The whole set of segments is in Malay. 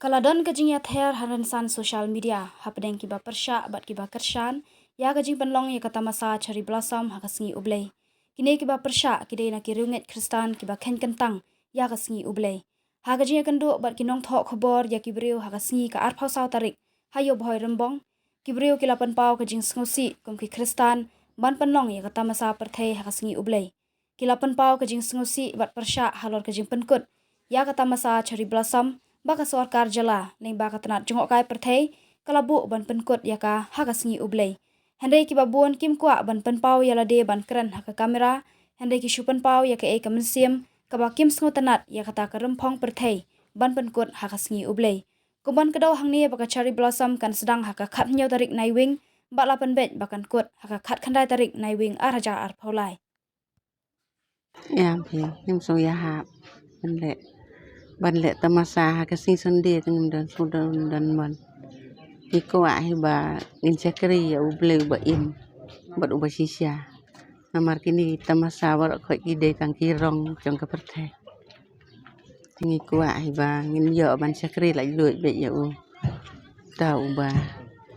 Kaladon kajing ya ther haransan social media hapdeng kiba persha bat kiba kershan ya kajing penlong ya kata masa cherry blossom hakasingi ublei. Kini kiba persha kidei na kirunget kristan kiba ken kentang ya kasingi ublei. Ha kajing ya kendu bat kinong thok khobor ya kibriu hakasingi ka arphau saw tarik hayo boy rembong. Kibriu kilapan pau kajing sengosi kumki kristan ban penlong ya kata masa perthei hakasingi ublei. Kilapan pau kajing sengosi bat persha halor kajing penkut ya kata masa cherry blossom baka sorkar jala ning baka tanat jongok kai perthei kalabu ban penkut yaka hakasingi ublei. Hendai ki babun kim kwa ban penpau yala de ban keren haka kamera hendai ki shupan pau yaka e kamensim kaba kim sngo tanat yakata kerempong perthei ban penkut hakasingi ublei. Kuban kedau hangni baka cherry blossom kan sedang haka khat nyau tarik naiwing bak lapan bet bakan kut haka khat khandai tarik naiwing araja arpaulai. Ya bi nim so ya ha ban le tamasa ka sing sunday tengem dan sudan dan man iko ba in sekri ya uble ba im ba uba sisya namar kini tamasa ba ko ide kang kirong jong ka perthe tingi ko ba ngin yo ban sekri lại lưỡi be ya u ta uba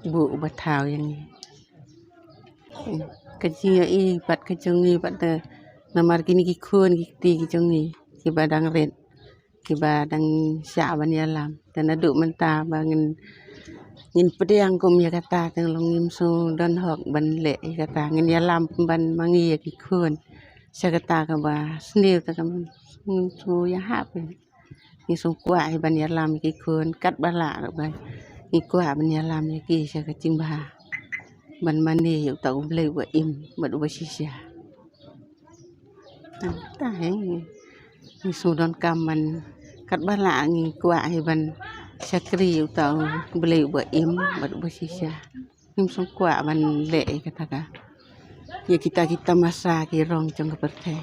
bu uba thao yang ni ka ji i pat ka jong ni pat namar kini ki khun ki ti ki jong ni ki ba dang ret kiba dang sya ban yalam dan adu menta bangin ngin pediang kum ya kata teng long ngim so dan hok ban le kata ngin yalam ban mangi ya ki khun sya kata ka ba snil ta kam so ya ha ni so kwa ban yalam ki khun kat bala ba ni kwa ban yalam ya ki sya ka chim ba ban mani yu ta ble wa im ba du ba sya ta he ni so don kam man kat bala ngi kwa ban sakri utau beli buat im buat bersisa im song kwa ban le kata ka ya kita masa kirong jong ke perthe